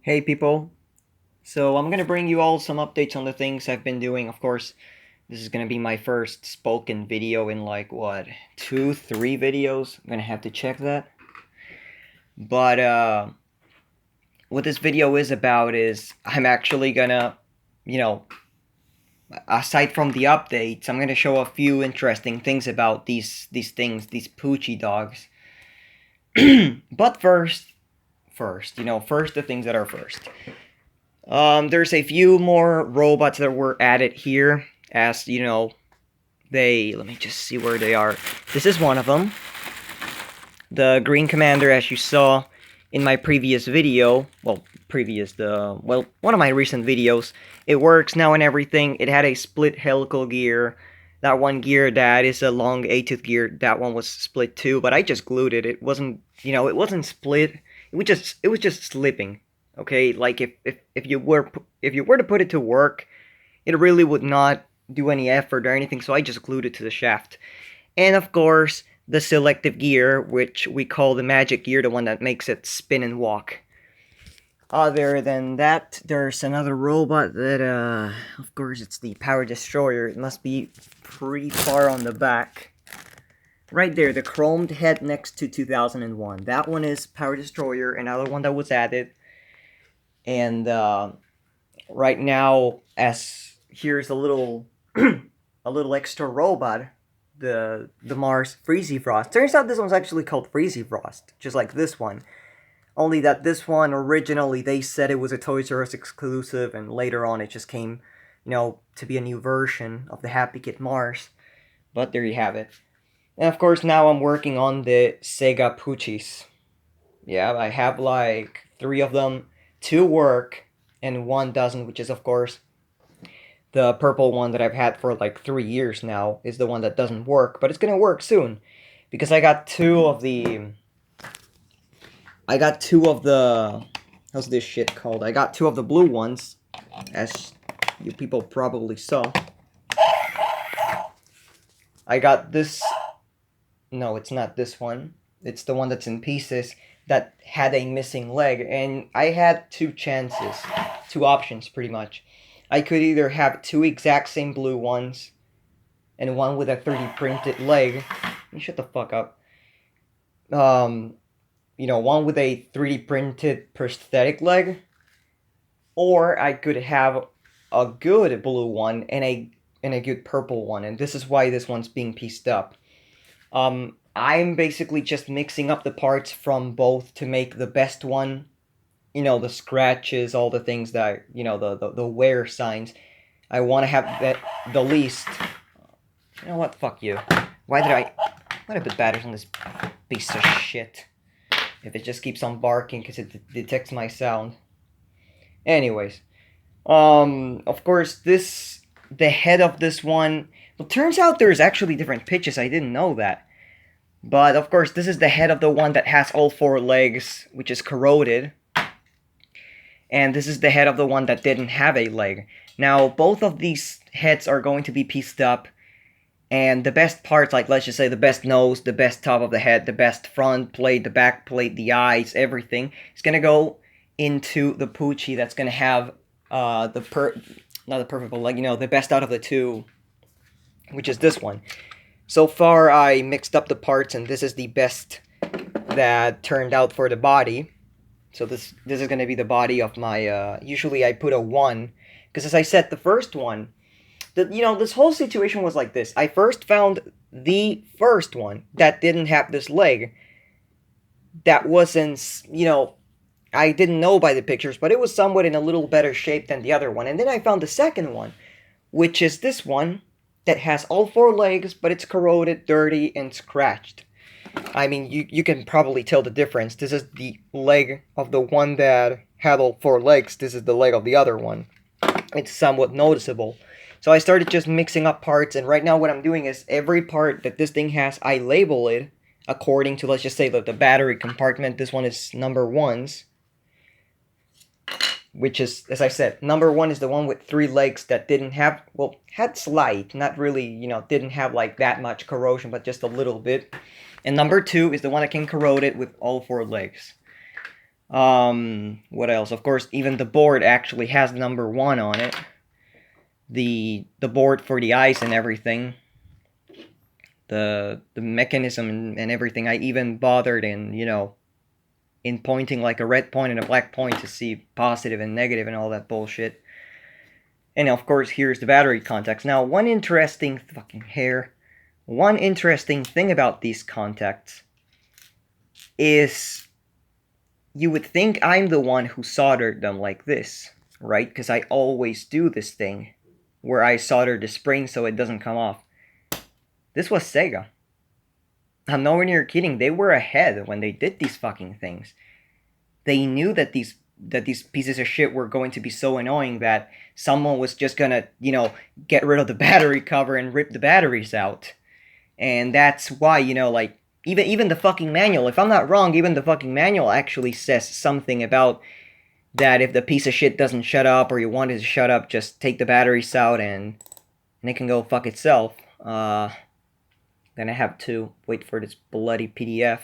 Hey people, so I'm gonna bring you all some updates on the things I've been doing. Of course, this is gonna be my first spoken video in like what, 2, 3 videos. I'm gonna have to check that. But what this video is about is I'm actually gonna, you know, aside from the updates, I'm gonna show a few interesting things about these things, these Poo-chi dogs. But first the things that are first. There's a few more robots that were added here, as you know, let me just see where they are. This is one of them. The Green Commander, as you saw in my previous video, one of my recent videos, it works now and everything. It had a split helical gear. That one gear that is a long A-tooth gear, that one was split too, but I just glued it. It wasn't, it wasn't split. It was just slipping. Okay, like if you were to put it to work, it really would not do any effort or anything, so I just glued it to the shaft. And of course, the selective gear, which we call the magic gear, the one that makes it spin and walk. Other than that, there's another robot that, of course, it's the Power Destroyer. It must be pretty far on the back. Right there, the chromed head next to 2001. That one is Power Destroyer, another one that was added. And right now, as here's a little a little extra robot, the Mars Freezy Frost. Turns out this one's actually called Freezy Frost, just like this one. Only that this one originally they said it was a Toys R Us exclusive, and later on it just came, to be a new version of the Happy Kid Mars. But there you have it. And of course now I'm working on the Sega Poo-chis. Yeah, I have like 3 of them. 2 work and 1 doesn't, which is of course the purple one that I've had for like 3 years now is the one that doesn't work, but it's gonna work soon because I got 2 of the how's this shit called? I got 2 of the blue ones, as you people probably saw. I got this. No, it's not this one. It's the one that's in pieces that had a missing leg, and I had 2 chances, 2 options pretty much. I could either have 2 exact same blue ones and one with a 3D printed leg. You shut the fuck up. One with a 3D printed prosthetic leg, or I could have a good blue one and a good purple one, and this is why this one's being pieced up. I'm basically just mixing up the parts from both to make the best one. The scratches, all the things that, the wear signs. I want to have that the least. You know what? Fuck you. Why did I put batteries on this piece of shit? If it just keeps on barking because it detects my sound. Anyways. Of course, the head of this one. Well, turns out there's actually different pitches. I didn't know that. But of course, this is the head of the one that has all 4 legs, which is corroded. And this is the head of the one that didn't have a leg. Now, both of these heads are going to be pieced up. And the best parts, like let's just say the best nose, the best top of the head, the best front plate, the back plate, the eyes, everything, is going to go into the Poo-chi that's going to have not the perfect, but like, the best out of the 2, which is this one. So far, I mixed up the parts, and this is the best that turned out for the body. So this is going to be the body of my, usually I put a 1, because as I said, the first one, this whole situation was like this. I first found the first one that didn't have this leg. That wasn't, I didn't know by the pictures, but it was somewhat in a little better shape than the other one. And then I found the second one, which is this one that has all 4 legs, but it's corroded, dirty, and scratched. I mean, you can probably tell the difference. This is the leg of the one that had all 4 legs. This is the leg of the other one. It's somewhat noticeable. So I started just mixing up parts, and right now what I'm doing is every part that this thing has, I label it according to, let's just say, the battery compartment. This one is number 1's. Which is, as I said, number 1 is the one with 3 legs that didn't have, had slight, not really, didn't have like that much corrosion, but just a little bit. And number 2 is the one that came corroded with all 4 legs. What else? Of course, even the board actually has number 1 on it. The board for the eyes and everything. The mechanism and everything. I even bothered in, in pointing like a red point and a black point to see positive and negative and all that bullshit. And of course, here's the battery contacts. Now, one interesting thing about these contacts is you would think I'm the one who soldered them like this, right? Because I always do this thing where I solder the spring so it doesn't come off. This was Sega. I'm nowhere near kidding. They were ahead when they did these fucking things. They knew that these pieces of shit were going to be so annoying that someone was just gonna, get rid of the battery cover and rip the batteries out. And that's why, like, even the fucking manual, if I'm not wrong, even the fucking manual actually says something about that if the piece of shit doesn't shut up or you want it to shut up, just take the batteries out and it can go fuck itself. Then I have to wait for this bloody PDF.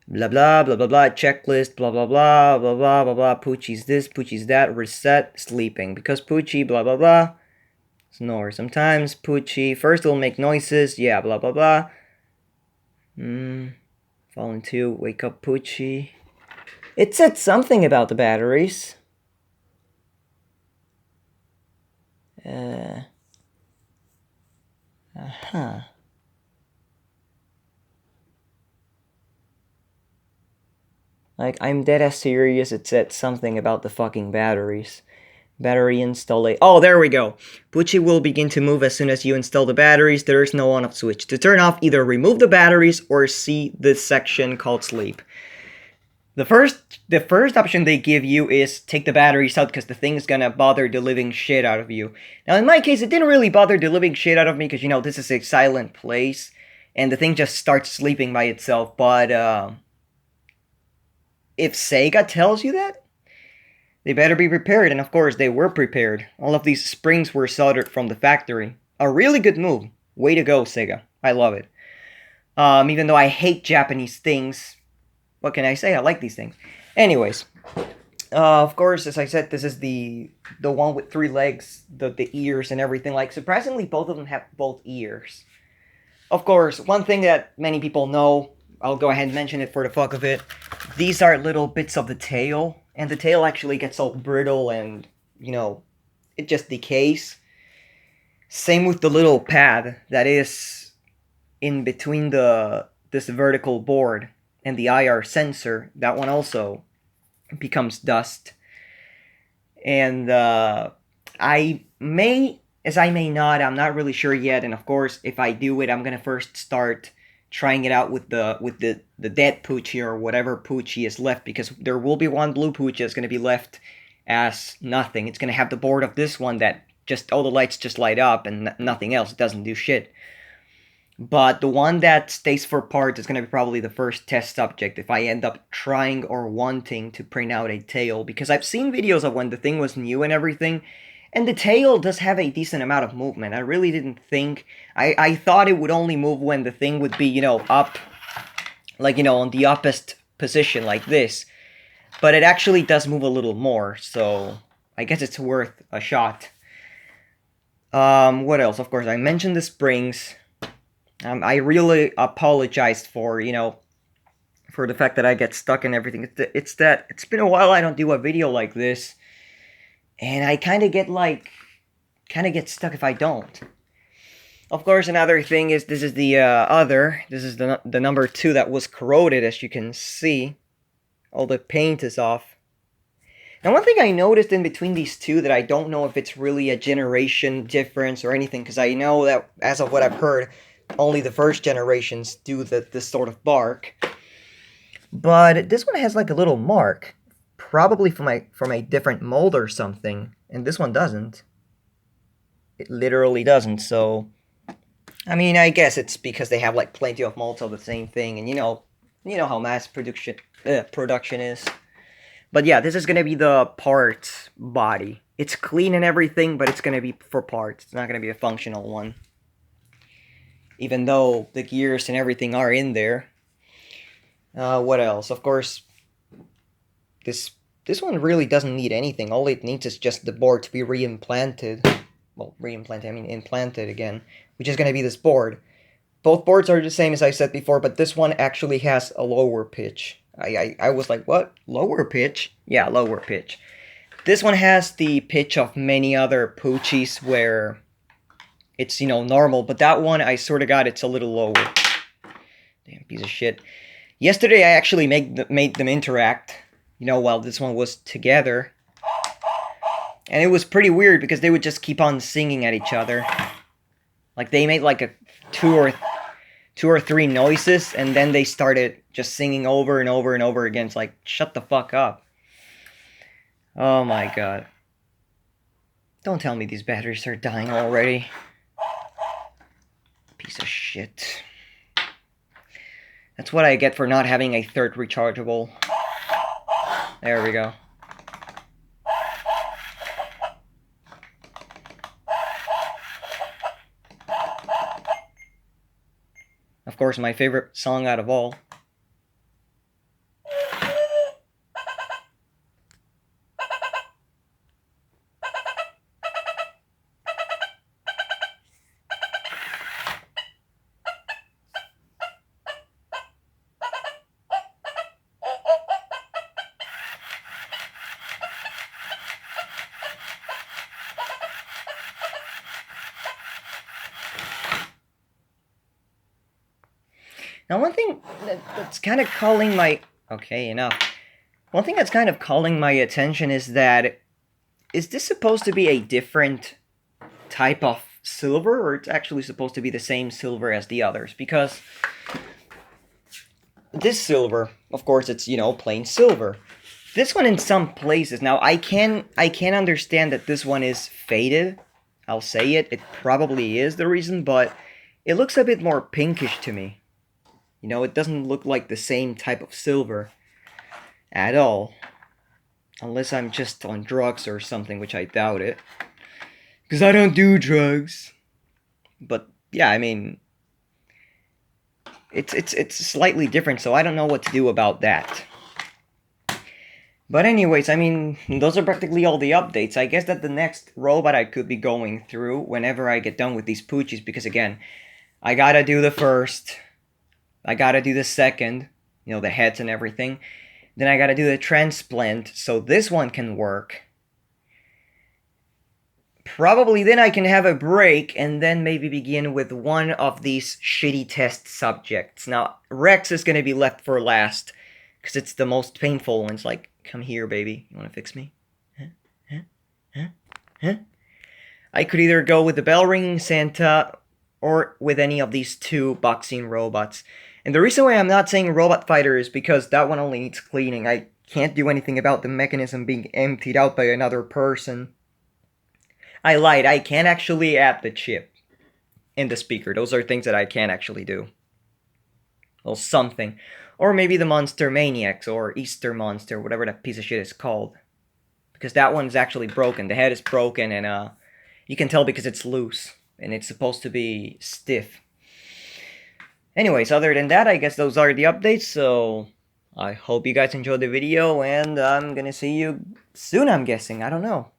Blah blah blah blah blah, checklist, blah blah blah blah blah blah blah, Poo-chi's this, Poo-chi's that, reset, sleeping. Because Poo-chi, blah blah blah, snore. Sometimes Poo-chi, first it'll make noises, yeah, blah blah blah. Fallen 2, wake up Poo-chi. It said something about the batteries. Like, I'm dead ass serious, it said something about the fucking batteries. Battery install. Oh, there we go. Poo-chi will begin to move as soon as you install the batteries. There is no on-off switch. To turn off, either remove the batteries or see this section called sleep. The first option they give you is take the batteries out because the thing's gonna bother the living shit out of you. Now, in my case, it didn't really bother the living shit out of me because, this is a silent place and the thing just starts sleeping by itself. But if Sega tells you that, they better be prepared, and of course, they were prepared. All of these springs were soldered from the factory. A really good move. Way to go, Sega. I love it. Even though I hate Japanese things, what can I say? I like these things. Anyways, of course, as I said, this is the one with 3 legs, the ears and everything. Like, surprisingly, both of them have both ears. Of course, one thing that many people know, I'll go ahead and mention it for the fuck of it. These are little bits of the tail. And the tail actually gets all brittle and, it just decays. Same with the little pad that is in between this vertical board and the IR sensor. That one also becomes dust. And I may not, I'm not really sure yet. And of course, if I do it, I'm going to first start trying it out with the dead Poo-chi or whatever Poo-chi is left, because there will be one blue Poo-chi that's going to be left as nothing. It's going to have the board of this one that just all the lights just light up and nothing else. It doesn't do shit. But the one that stays for parts is going to be probably the first test subject if I end up trying or wanting to print out a tail, because I've seen videos of when the thing was new and everything, and the tail does have a decent amount of movement. I really didn't think... I thought it would only move when the thing would be, up, like, on the uppest position like this. But it actually does move a little more, so I guess it's worth a shot. What else? Of course, I mentioned the springs. I really apologized for, for the fact that I get stuck and everything. It's been a while I don't do a video like this. And I kind of get stuck if I don't. Of course, another thing is this is the the number 2 that was corroded, as you can see. All the paint is off. Now, one thing I noticed in between these two that I don't know if it's really a generation difference or anything, because I know that, as of what I've heard, only the first generations do this sort of bark. But this one has like a little mark. Probably from a different mold or something, and this one doesn't. It literally doesn't, so... I mean, I guess it's because they have like plenty of molds of the same thing, and you know how mass production is. But yeah, this is gonna be the parts body. It's clean and everything, but it's gonna be for parts. It's not gonna be a functional one. Even though the gears and everything are in there. What else? Of course, This one really doesn't need anything. All it needs is just the board to be reimplanted. Well, reimplanted, I mean implanted again, which is going to be this board. Both boards are the same as I said before, but this one actually has a lower pitch. I was like, what? Lower pitch? Yeah, lower pitch. This one has the pitch of many other Poo-chis where it's, normal, but that one, I sort of got it's a little lower. Damn piece of shit. Yesterday, I actually made them interact, while this one was together. And it was pretty weird because they would just keep on singing at each other. Like, they made like a two or three noises, and then they started just singing over and over and over again. It's like, shut the fuck up. Oh my god. Don't tell me these batteries are dying already. Piece of shit. That's what I get for not having a third rechargeable. There we go. Of course, my favorite song out of all. Now, one thing that's kind of calling my... Okay, enough. One thing that's kind of calling my attention is that... Is this supposed to be a different type of silver, or it's actually supposed to be the same silver as the others? Because... This silver, of course, it's, plain silver. This one in some places... Now, I can understand that this one is faded. I'll say it. It probably is the reason, but... It looks a bit more pinkish to me. It doesn't look like the same type of silver at all. Unless I'm just on drugs or something, which I doubt it. Because I don't do drugs. But, yeah, I mean... It's slightly different, so I don't know what to do about that. But anyways, I mean, those are practically all the updates. I guess that the next robot I could be going through whenever I get done with these Poo-chis, because again, I gotta do the first... I gotta do the second, the heads and everything. Then I gotta do the transplant, so this one can work. Probably then I can have a break, and then maybe begin with one of these shitty test subjects. Now, Rex is gonna be left for last, because it's the most painful one. It's like, come here, baby. You wanna fix me? Huh? I could either go with the bell-ringing Santa, or with any of these two boxing robots. And the reason why I'm not saying Robot Fighter is because that one only needs cleaning. I can't do anything about the mechanism being emptied out by another person. I lied, I can actually add the chip in the speaker. Those are things that I can actually do. Well, something. Or maybe the Monster Maniacs, or Easter Monster, whatever that piece of shit is called. Because that one's actually broken. The head is broken, and you can tell because it's loose. And it's supposed to be stiff. Anyways, other than that, I guess those are the updates, so I hope you guys enjoyed the video, and I'm gonna see you soon, I'm guessing. I don't know.